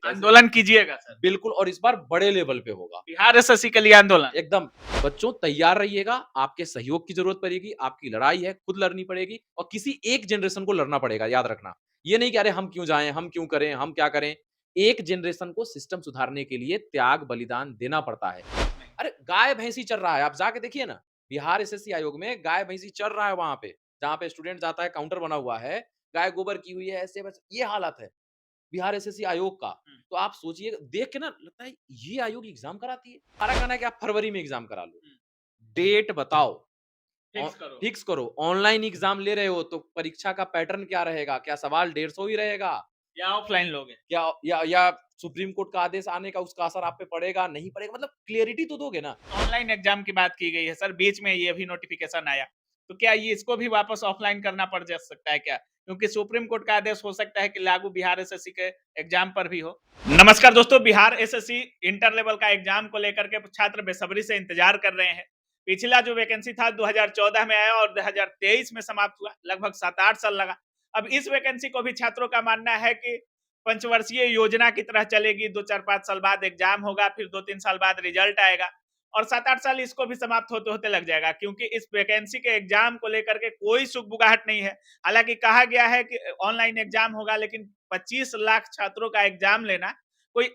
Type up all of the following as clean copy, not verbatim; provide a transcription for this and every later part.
आंदोलन कीजिएगा सर। बिल्कुल, और इस बार बड़े लेवल पे होगा। बिहार एसएससी के लिए आंदोलन। एकदम, बच्चों तैयार रहिएगा, आपके सहयोग की ज़रूरत पड़ेगी, आपकी लड़ाई है, खुद लड़नी पड़ेगी और किसी एक जनरेशन को लड़ना पड़ेगा, याद रखना। ये नहीं कि अरे हम क्यों जाएँ, हम क्यों करें, हम क्या करें? एक जनरेशन को सिस्टम सुधारने के लिए त्याग, बलिदान देना पड़ता है। अरे गाय-भैंसी चर रहा है, आप जाके देखिए ना, बिहार एसएससी आयोग में गाय-भैंसी चर रहा है वहाँ पे, जहाँ पे स्टूडेंट जाता है, काउंटर बना हुआ है, गाय गोबर की हुई है, ऐसे बस ये हालत है। बिहार एसएससी आयोग का। हुँ, तो आप सोचिए, देख के ना लगता है ये आयोग एग्ज़ाम कराती है। हमारा कहना है कि आप फरवरी में एग्ज़ाम करा लो। हुँ, डेट बताओ, औ फिक्स करो। फिक्स करो। ऑनलाइन एग्ज़ाम ले रहे हो तो परीक्षा का पैटर्न क्या रहेगा? क्या सवाल 150 ही रहेगा? या ऑफलाइन लोगे? क्या या सुप्रीम कोर्ट का आदेश आने का उसका असर आप पे पड़ेगा, नहीं पड़ेगा? मतलब क्लैरिटी तो दोगे ना। ऑनलाइन एग्जाम की बात की गई है सर, बीच में ये भी नोटिफिकेशन आया। तो क्या ये इसको भी वापस ऑफलाइन करना पड़ जा सकता है क्या? क्योंकि सुप्रीम कोर्ट का आदेश हो सकता है कि लागू बिहार एसएससी के एग्जाम पर भी हो। नमस्कार दोस्तों, बिहार एसएससी इंटर लेवल का एग्जाम को लेकर के छात्र बेसब्री से इंतजार कर रहे हैं। पिछला जो वैकेंसी था 2014 में आया और 2023 में समाप्त हुआ, लगभग 7-8 साल लगा। अब इस वैकेंसी को भी छात्रों का मानना है कि पंचवर्षीय योजना की तरह चलेगी, 2-4-5 साल बाद एग्जाम होगा, फिर 2-3 साल बाद रिजल्ट आएगा और 7-8 साल इसको भी समाप्त होते-होते लग जाएगा, क्योंकि इस वैकेंसी के एग्जाम को लेकर के कोई सुगबुगाहट नहीं है। हालाँकि कहा गया है कि ऑनलाइन एग्जाम होगा, लेकिन 25 लाख छात्रों का एग्जाम लेना कोई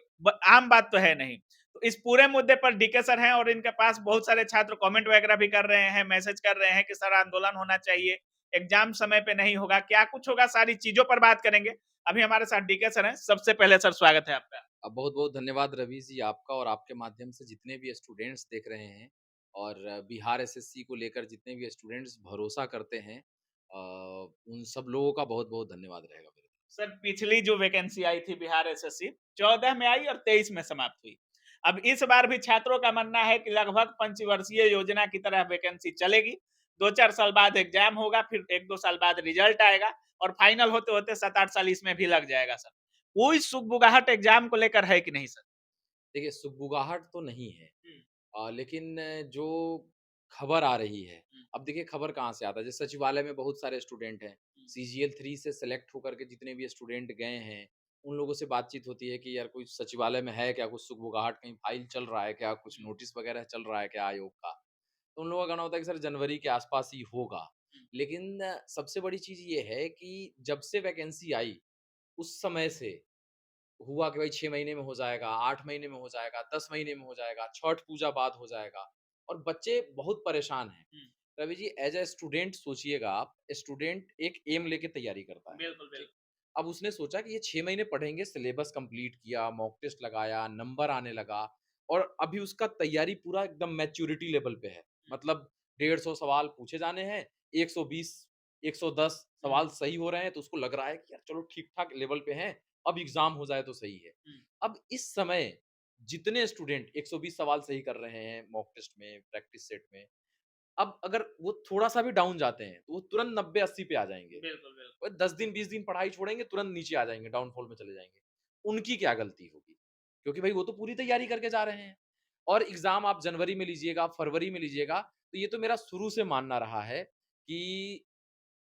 आम बात तो है नहीं। तो इस पूरे मुद्दे पर डीके सर हैं और इनके पास बहुत सारे छात्र कमेंट वगैरह भी कर रहे हैं, मैसेज कर रहे हैं कि सर आंदोलन होना चाहिए, एग्जाम समय पे नहीं होगा, क्या कुछ होगा, सारी चीजों पर बात करेंगे। अभी हमारे साथ डीके सर हैं। सबसे पहले सर स्वागत है आपका। बहुत-बहुत धन्यवाद रवि जी आपका, और आपके माध्यम से जितने भी स्टूडेंट्स देख रहे हैं और बिहार एसएससी को लेकर जितने भी स्टूडेंट्स भरोसा करते हैं, उन सब लोगों का बहुत-बहुत धन्यवाद रहेगा मेरे तरफ से। सर पिछली जो वैकेंसी आई थी बिहार एसएससी 14 में आई और 23 में समाप्त हुई। अब इस बार भी छात्रों का मानना है कि लगभग पंचवर्षीय योजना की तरह वैकेंसी चलेगी। 2-4 साल बाद एग्जाम होगा, फिर 1-2 साल बाद रिजल्ट आएगा और फाइनल होते-होते 7-8 साल इसमें भी लग जाएगा सर। कोई सुगबुगाहट एग्जाम को लेकर है कि नहीं सर? देखिए, सुगबुगाहट तो नहीं है। हुँ, लेकिन जो खबर आ रही है, हुँ, अब देखिए खबर कहाँ से आता है, जैसे सचिवालय में बहुत सारे स्टूडेंट हैं, हुँ, सीजीएल 3 से सेलेक्ट होकर के जितने भी स्टूडेंट गए हैं, उन लोगों से बातचीत होती है कि यार कोई सचिवालय में है क्या, कुछ सुगबुगाहट, कहीं फाइल चल रहा है क्या, कुछ हुँ, नोटिस वगैरह चल रहा है क्या आयोग का? तो उन लोगों का कहना होता है कि सर जनवरी के आसपास ही होगा। हुँ, लेकिन सबसे बड़ी चीज़ ये है कि जब से वैकेंसी आई, उस समय से हुआ कि भाई 6 महीने में हो जाएगा, 8 महीने में हो जाएगा, 10 महीने में हो जाएगा, छठ पूजा बाद हो जाएगा और बच्चे बहुत परेशान हैं। हुँ। Ravi ji, as a student सोचिएगा आप, स्टूडेंट एक एम लेके तैयारी करता है, बिल्कुल, ठीक? बिल्कुल। अब उसने सोचा कि ये 6 महीने पढ़ेंगे, सिलेबस कंप्लीट किया, मॉक टेस्ट लगाया, नंबर आने लगा और अभी उसका तैयारी पूरा एकदम मैच्योरिटी लेवल पे है। हुँ, मतलब 150 सवाल पूछे जाने हैं, 120, 110 हुँ, सवाल सही हो रहे हैं, तो उसको लग रहा है कि यार चलो ठीक-ठाक लेवल पे हैं, अब एग्ज़ाम हो जाए तो सही है। हुँ। अब इस समय जितने स्टूडेंट 120 सवाल सही कर रहे हैं मॉक टेस्ट में, प्रैक्टिस सेट में, अब अगर वो थोड़ा-सा भी डाउन जाते हैं, तो वो तुरंत 90-80 पे आ जाएँगे। बिल्कुल, बिल्कुल। और 10 दिन, 20 दिन पढ़ाई छोड़ेंगे, तुरंत नीचे आ जाएँगे, डाउनफॉल में चले जाएँगे। उनकी क्या गलती होगी? क्योंकि भाई वो तो पूरी तैयारी करके जा रहे हैं। और एग्ज़ाम आप जनवरी में लीजिएगा, फरवरी में लीजिएगा, तो ये तो मेरा शुरू से मानना रहा है कि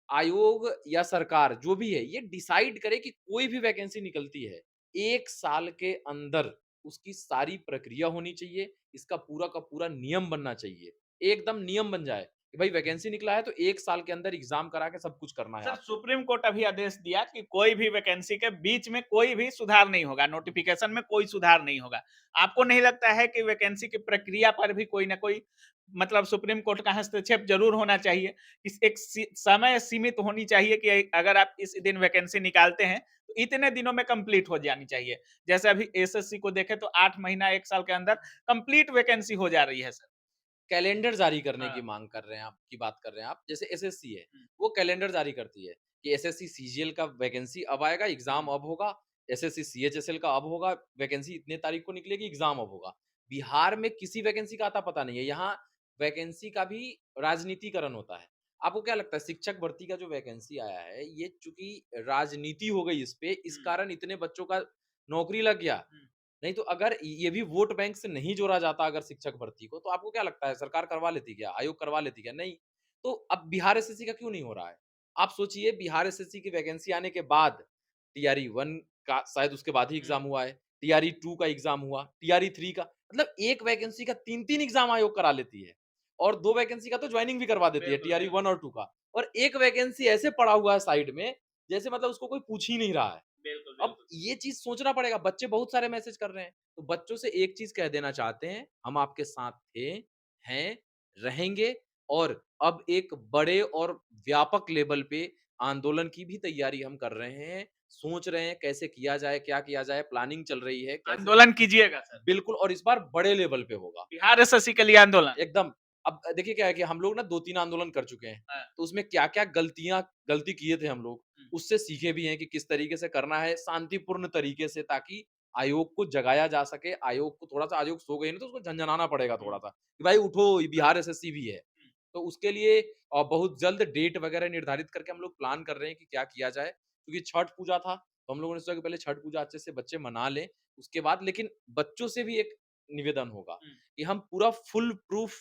आयोग या सरकार जो भी है, ये डिसाइड करे कि कोई भी वैकेंसी निकलती है, 1 साल के अंदर उसकी सारी प्रक्रिया होनी चाहिए, इसका पूरा का पूरा नियम बनना चाहिए। एकदम नियम बन जाए कि भाई वैकेंसी निकला है तो 1 साल के अंदर एग्ज़ाम करा के सब कुछ करना है सर आपको। सुप्रीम कोर्ट अभी आदेश दिया कि कोई भी वैकेंसी के बीच में कोई भी सुधार नहीं होगा, नोटिफिकेशन में कोई सुधार नहीं होगा। आपको नहीं लगता है कि वैकेंसी की प्रक्रिया पर भी कोई ना कोई मतलब सुप्रीम कोर्ट का हस्तक्षेप जरूर होना चाहिए? इस एक समय सीमित होनी चाहिए कि अगर आप इस दिन वैकेंसी निकालते हैं तो इतने दिनों में कंप्लीट हो जानी चाहिए। जैसे अभी एसएससी को देखें तो 8 महीना 1 साल के अंदर कंप्लीट वैकेंसी हो जा रही है सर। कैलेंडर जारी करने की हाँ। माँग कर रहे हैं आप, की बात कर रहे हैं आप। जैसे एसएससी है, हुँ, वो कैलेंडर जारी करती है कि एसएससी सीजीएल का वैकेंसी अब आएगा, एग्ज़ाम हुँ, अब होगा, एसएससी सीएचएसएल का अब होगा, वैकेंसी इतने तारीख को निकलेगी, एग्ज़ाम अब होगा। बिहार में किसी वैकेंसी का अता-पता नहीं है, यहाँ वैकेंसी का भी राजनीतिकरण होता है। आपको क्या लगता है, शिक्षक भर्ती का जो वैकेंसी आया है, ये चूँकि राजनीति हो गई इस पे, इस हुँ, कारण इतने बच्चों का नौकरी लग गया। हुँ। नहीं तो अगर ये भी वोट बैंक से नहीं जोड़ा जाता अगर शिक्षक भर्ती को, तो आपको क्या लगता है सरकार करवा लेती क्या? आयोग करवा लेती क्या? नहीं। तो अब बिहार एसएससी का क्यों नहीं हो रहा है? आप सोचिए बिहार एसएससी की वैकेंसी आने के बाद टीआरई 1 का शायद उसके बाद ही हुँ, एग्ज़ाम हुआ है। टीआरई 2 का एग्जाम हुआ, टीआरई 3 का, मतलब एक वैकेंसी का 3-3 एग्जाम आयोग करा लेती है और 2 वैकेंसी का तो ज्वाइनिंग भी करवा देती है, बिल्कुल, टीआरई बिल्कुल। 1 और 2 का, और एक वैकेंसी ऐसे पड़ा हुआ है साइड में जैसे मतलब उसको कोई पूछ ही नहीं रहा है। बिल्कुल, अब बिल्कुल। ये चीज़ सोचना पड़ेगा, बच्चे बहुत सारे मैसेज कर रहे हैं, तो बच्चों से एक चीज़ कह देना चाहते हैं, हम आपके साथ थे, हैं, रहेंगे और अब एक बड़े और व्यापक लेवल पे आंदोलन की भी तैयारी हम कर रहे हैं, सोच रहे हैं कैसे किया जाए, क्या किया जाए, प्लानिंग चल रही है, कैसे आंदोलन कीजिएगा सर। बिल्कुल, और इस बार बड़े लेवल पे होगा। बिहार एसएससी के लिए आंदोलन। एकदम। अब देखिए क्या है कि हम लोग ना 2-3 आंदोलन कर चुके हैं, हाँ। तो उसमें क्या-क्या गलती किए थे हम लोग, हुँ। उससे सीखे भी हैं कि किस तरीके से करना है शांतिपूर्ण तरीके से, ताकि आयोग को जगाया जा सके, आयोग को थोड़ा-सा, आयोग सो गई ना तो उसको झनझनाना पड़ेगा हुँ। थोड़ा-सा, कि भाई उठो, ये बिहार एसएससी भी है। हुँ। तो उसके लिए बहुत जल्द डेट वगैरह निर्धारित करके हम लोग प्लान कर रहे हैं कि क्या किया जाए, क्योंकि छठ पूजा था, तो हम लोगों ने सोचा कि पहले छठ पूजा अच्छे से बच्चे मना लें, उसके बाद लेकिन बच्चों से भी एक निवेदन होगा हुँ। कि हम पूरा फुल प्रूफ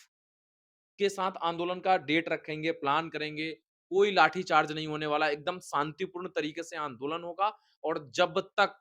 के साथ आंदोलन का डेट रखेंगे, प्लान करेंगे, कोई लाठी चार्ज नहीं होने वाला, एकदम शांतिपूर्ण तरीके से आंदोलन होगा और जब तक,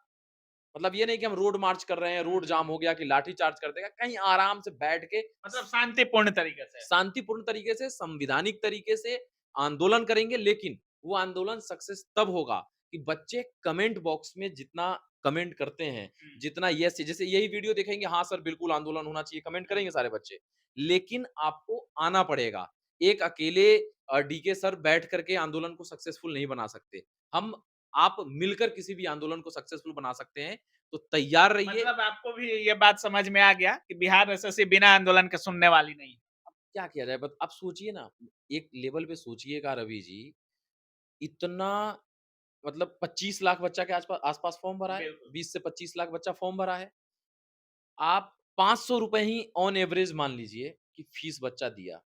मतलब ये नहीं कि हम रोड मार्च कर रहे हैं, हुँ, रोड हुँ, जाम हुँ। हो गया कि लाठी चार्ज कर देगा, कहीं आराम से बैठ के मतलब शांतिपूर्ण तरीके से। शांतिपूर्ण तरीके से, संविधानिक तरीके से आंदोलन करेंगे, लेकिन वो आंदोलन सक्सेस तब होगा कि बच्चे कमेंट बॉक्स में जितना कमेंट करते हैं, हुँ। जितना यस, जैसे यही वीडियो देखेंगे, हाँ सर बिल्कुल आंदोलन होना चाहिए, कमेंट हुँ। करेंगे सारे बच्चे। लेकिन आपको आना पड़ेगा। एक अकेले डीके सर बैठ करके आंदोलन को सक्सेसफुल नहीं बना सकते। हम आप मिलकर किसी भी आंदोलन को सक्सेसफुल बना सकते हैं, तो तैयार रहिए। मतलब आपको भी ये बात समझ में आ गया कि बिहार एसएससी बिना आंदोलन के सुनने वाली नहीं है। क्या किया जाए, बत आप सोचिए ना, एक लेवल पे सोचिएगा रवि जी, इतना, मतलब 25 लाख बच्चा के आस-पास फॉर्म भरा है, बिल्कुल। 20 से 25 लाख बच्चा फॉर्म भरा है। आप ₹500 ही ऑन एवरेज मान लीजिए कि फीस बच्चा दिया।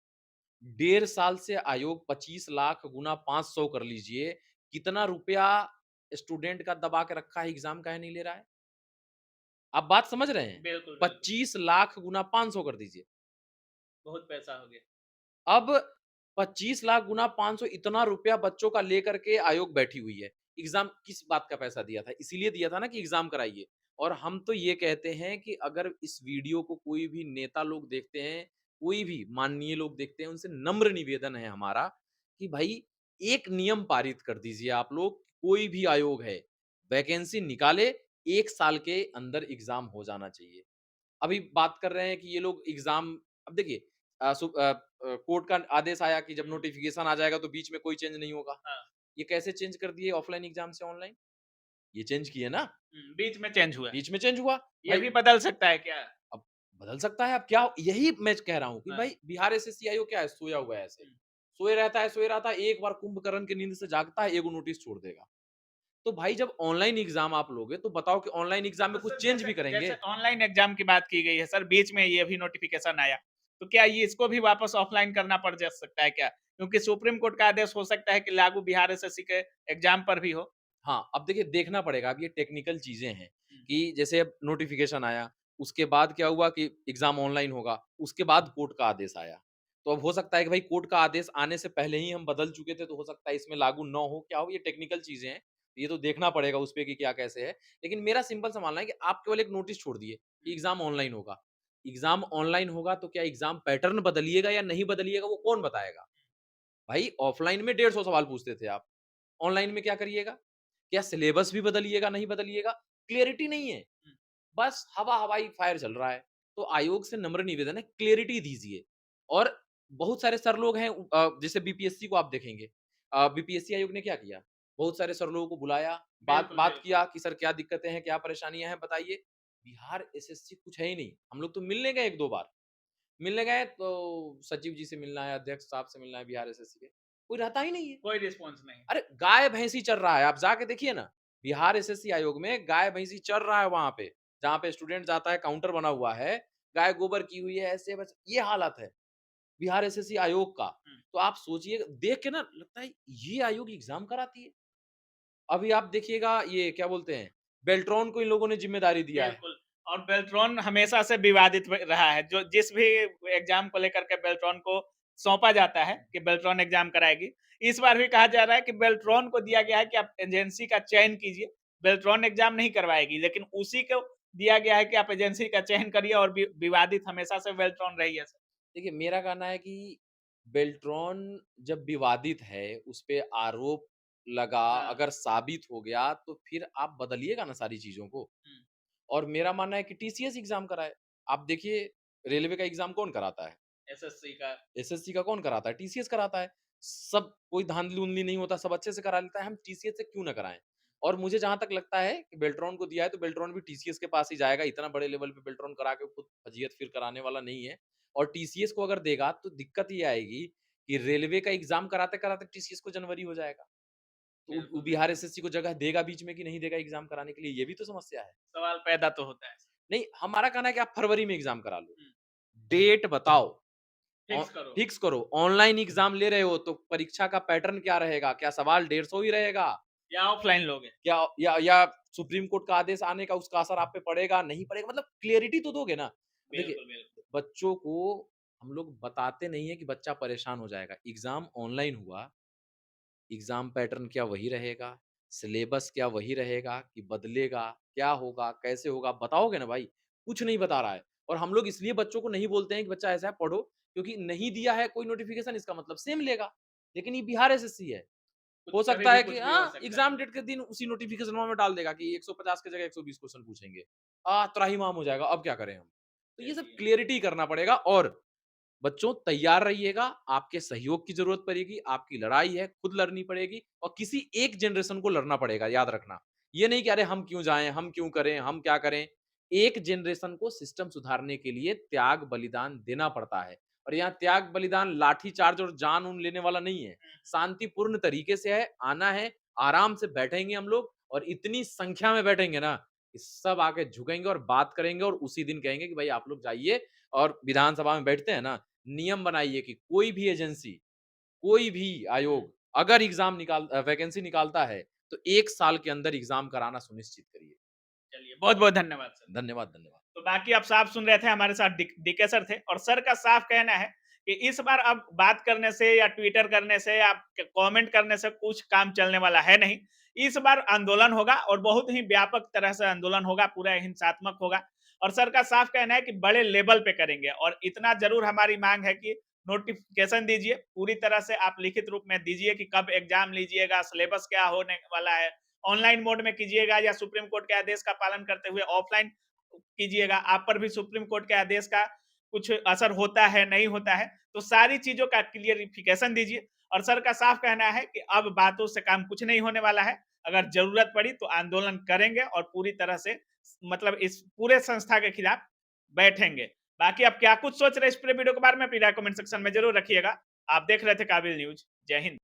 1.5 साल से आयोग 25 लाख गुना 500 कर लीजिए, कितना रुपया स्टूडेंट का दबा के रखा है, एग्ज़ाम काहे नहीं ले रहा है? आप बात समझ रहे हैं? बिल्कुल, बिल्कुल। 25 लाख गुना 500 कर दीजिए। बहुत पैसा हो गया। अब 25 लाख गुना 500, इतना रुपया बच्चों का लेकर के आयोग बैठी हुई है। एग्ज़ाम किस बात का पैसा दिया था? इसीलिए दिया था ना कि एग्ज़ाम कराइए। और हम तो ये कहते हैं कि अगर इस वीडियो को कोई भी नेता लोग देखते हैं, कोई भी माननीय लोग देखते हैं, उनसे नम्र निवेदन है हमारा कि भाई एक नियम पारित कर दीजिए आप लोग, कोई भी आयोग है, वैकेंसी निकाले, 1 साल के अंदर एग्ज़ाम हो जाना चाहिए। अभी बात कर रहे हैं कि ये लोग एग्ज़ाम, अब देखिए कोर्ट का आदेश आया कि जब हुँ। नोटिफ़िकेशन आ जाएगा तो बीच में कोई चेंज नहीं होगा। हाँ। ये कैसे चेंज कर दिए ऑफलाइन एग्ज़ाम से ऑनलाइन? ये चेंज किए ना, हुँ, बीच में चेंज हुआ है। बीच में चेंज हुआ। ये भाई भी बदल सकता है क्या? अब बदल सकता है, अब क्या, यही मैं कह रहा हूँ कि हाँ। भाई बिहार एसएससी आयोग क्या है, सोया हुआ है ऐसे। हुँ। सोए रहता है, एक बार कुंभकर्ण की नींद से जागता है, एगो नोटिस छोड़ देगा। तो भाई जब ऑनलाइन एग्ज़ाम आप लोगे तो बताओ कि ऑनलाइन एग्ज़ाम में तो कुछ सर चेंज जैसे भी करेंगे? जैसे ऑनलाइन एग्ज़ाम की बात की गई है सर, बीच में ये भी नोटिफ़िकेशन आया। तो क्या ये इसको भी वापस ऑफलाइन करना पड़ जा सकता है क्या? क्योंकि सुप्रीम कोर्ट का आदेश हो सकता है कि लागू बिहार एसएससी के एग्ज़ाम पर भी हो। हाँ, अब देखिए देखना पड़ेगा, अब ये टेक्निकल चीज़ें हैं हुँ। कि जैसे अब नोटिफ़िकेशन आया, उसके बाद क्या हुआ कि एग्ज़ाम ऑनलाइन होगा, उसके बाद कोर्ट का आदेश आया। तो अब हो सकता है कि भाई कोर्ट का आदेश आने से पहले ही हम बदल चुके थे, तो हो सकता है इसमें लागू ना हो, क्या हो, ये टेक्निकल चीज़ें हैं। ये तो देखना पड़ेगा उस पे कि क्या कैसे है। लेकिन मेरा सिंपल सा मानना है कि आप केवल एक नोटिस छोड़ दिए कि हुँ। एग्ज़ाम ऑनलाइन होगा। एग्ज़ाम ऑनलाइन होगा तो क्या एग्ज़ाम पैटर्न बदलिएगा या नहीं बदलिएगा, वो कौन बताएगा? भाई ऑफलाइन में 150 सवाल पूछते थे आप, ऑनलाइन में क्या करिएगा? क्या सिलेबस भी बदलिएगा, नहीं बदलिएगा? क्लैरिटी नहीं है। हुँ। बस हवा-हवाई फायर चल रहा है। तो आयोग से नम्र निवेदन है, क्लैरिटी दीजिए। और बहुत सारे सर लोग हैं, जैसे बीपीएससी को आप देखेंगे। बीपीएससी आयोग ने क्या किया? बहुत सारे सर लोगों को बुलाया, बात बिल्कुल, बात बिल्कुल। किया कि सर क्या दिक्कतें हैं, क्या परेशानियाँ हैं बताइए। बिहार एसएससी कुछ है ही नहीं। हम लोग तो मिलने गए 1-2 बार। मिलने गए तो सचिव जी से मिलना है, अध्यक्ष साहब से मिलना है बिहार एसएससी के, कोई रहता ही नहीं है। कोई रिस्पॉन्स नहीं। अरे गाय भैंसी चर रहा है, आप जाके देखिए ना, बिहार एसएससी आयोग में गाय भैंसी चर रहा है वहां पे, जहाँ पे स्टूडेंट जाता है, काउंटर बना हुआ है, गाय गोबर की हुई है, ऐसे बस ये हालत है बिहार एसएससी आयोग का। हुँ। तो आप सोचिए, देख के ना लगता है ये आयोग एग्जाम कराती है। अभी आप देखिएगा, ये क्या बोलते हैं, बेल्ट्रॉन को इन लोगों ने जिम्मेदारी दिया है। बिल्कुल, और बेल्ट्रॉन हमेशा से विवादित रहा है। जो जिस भी एग्ज़ाम को लेकर के बेल्ट्रॉन को सौंपा जाता है कि बेल्ट्रॉन एग्ज़ाम कराएगी। इस बार भी कहा जा रहा है कि बेल्ट्रॉन को दिया गया है कि आप एजेंसी का चयन कीजिए। बेल्ट्रॉन एग्ज़ाम नहीं करवाएगी, लेकिन उसी को दिया गया है कि आप एजेंसी का चयन करिए और विवादित हमेशा से बेल्ट्रॉन रही है सर। देखिए, मेरा कहना है कि बेल्ट्रॉन जब विवादित है, उसपे आरोप लगा, हाँ। अगर साबित हो गया, तो फिर आप बदलिएगा ना सारी चीज़ों को। हुँ। और मेरा मानना है कि टीसीएस एग्ज़ाम कराए। आप देखिए, रेलवे का एग्ज़ाम कौन कराता है? एसएससी का। एसएससी का कौन कराता है? टीसीएस कराता है। सब कोई धांधली-वांधली नहीं होता, सब अच्छे से करा लेता है, हम टीसीएस से क्यों ना कराएँ? और मुझे जहाँ तक लगता है कि बेल्ट्रॉन को दिया है, तो बेल्ट्रॉन भी टीसीएस के पास ही जाएगा, इतना बड़े लेवल पे बेल्ट्रॉन करा के खुद फजीहत फिर कराने वाला नहीं है। और टीसीएस को अगर देगा, तो दिक्कत ये आएगी कि रेलवे का एग्ज़ाम कराते-कराते टीसीएस को जनवरी हो जाएगा। तो बिल्कुल, बिहार बिल्कुल। एसएससी को जगह देगा बीच में कि नहीं देगा एग्ज़ाम कराने के लिए, ये भी तो समस्या है। सवाल पैदा तो होता है। नहीं, हमारा कहना है कि आप फरवरी में एग्ज़ाम करा लो। हुँ। डेट बताओ। ऑ फिक्स करो। फिक्स करो, ऑनलाइन एग्ज़ाम ले रहे हो तो परीक्षा का पैटर्न क्या रहेगा? क्या सवाल 150 ही रहेगा? या ऑफलाइन लोगे। या सुप्रीम कोर्ट का आदेश आने का उसका असर आप पे पड़ेगा, नहीं पड़ेगा? मतलब क्लैरिटी तो दोगे ना। देखिए, बिल्कुल, बिल्कुल। बच्चों को हम लोग बताते नहीं है कि बच्चा परेशान हो जाएगा। एग्ज़ाम ऑनलाइन हुआ, एग्ज़ाम पैटर्न क्या वही रहेगा? सिलेबस क्या वही रहेगा कि बदलेगा? क्या होगा? कैसे होगा? बताओगे ना भाई, कुछ नहीं बता रहा है। और हम लोग इसलिए बच्चों को नहीं बोलते हैं कि बच्चा ऐसा है पढ़ो, क्योंकि नहीं दिया है कोई नोटिफ़िकेशन इसका मतलब सेम लेगा। लेकिन ये बिहार एसएससी है। कुछ हो कभी सकता भी है कि कुछ भी हो हाँ, सकता है। एग्ज़ाम डेट के दिन उसी नोटिफ़िकेशनवा में डाल देगा कि 150 की जगह 120 क्वेश्चन पूछेंगे। त्राहिमाम हो जाएगा, अब क्या करें हम? तो ये सब चलिए। क्लैरिटी करना पड़ेगा। और बच्चों तैयार रहिएगा, आपके सहयोग की ज़रूरत पड़ेगी, आपकी लड़ाई है, खुद लड़नी पड़ेगी और किसी एक जनरेशन को लड़ना पड़ेगा, याद रखना। ये नहीं कि अरे हम क्यों जाएँ, हम क्यों करें, हम क्या करें? एक जनरेशन को सिस्टम सुधारने के लिए त्याग बलिदान देना पड़ता है। और यहाँ त्याग बलिदान लाठी चार्ज और जान-ऊन लेने वाला नहीं है। शांतिपूर्ण तरीके से है, आना है, आराम से बैठेंगे हम लोग और इतनी संख्या में बैठेंगे ना, कि सब आके झुकेंगे और बात करेंगे और उसी दिन कहेंगे कि भाई आप लोग जाइए। और विधानसभा में बैठते हैं ना, नियम बनाइए कि कोई भी एजेंसी, कोई भी हुँ। आयोग अगर वैकेंसी निकालता है, तो 1 साल के अंदर एग्ज़ाम कराना सुनिश्चित करिए। चलिए, बहुत-बहुत धन्यवाद सर। धन्यवाद, धन्यवाद। तो बाकी आप साफ सुन रहे थे, हमारे साथ डीके सर थे और सर का साफ कहना है कि इस बार अब बात करने से या ट्विटर करने से या कमेंट करने से कुछ काम चलने वाला है नहीं। इस बार आंदोलन होगा और बहुत ही व्यापक तरह से आंदोलन होगा, पूरा हिंसात्मक होगा और सर का साफ कहना है कि बड़े लेवल पे करेंगे और इतना ज़रूर हमारी माँग है कि नोटिफ़िकेशन दीजिए, पूरी तरह से आप लिखित रूप में दीजिए कि कब एग्ज़ाम लीजिएगा, सिलेबस क्या होने वाला है, ऑनलाइन मोड में कीजिएगा या सुप्रीम कोर्ट के आदेश का पालन करते हुए ऑफलाइन कीजिएगा। आप पर भी सुप्रीम कोर्ट के आदेश का कुछ असर होता है, नहीं होता है, तो सारी चीज़ों का क्लियरिफिकेशन दीजिए और सर का साफ कहना है कि अब बातों से काम कुछ नहीं होने वाला है। अगर ज़रूरत पड़ी तो आंदोलन करेंगे और पूरी तरह से मतलब इस पूरे संस्था के खिलाफ बैठेंगे। बाकी आप क्या कुछ सोच रहे हैं इस पूरे वीडियो के बारे में अपनी राय कमेंट सेक्शन में ज़रूर रखिएगा। आप देख रहे थे काबिल न्यूज़। जय हिंद।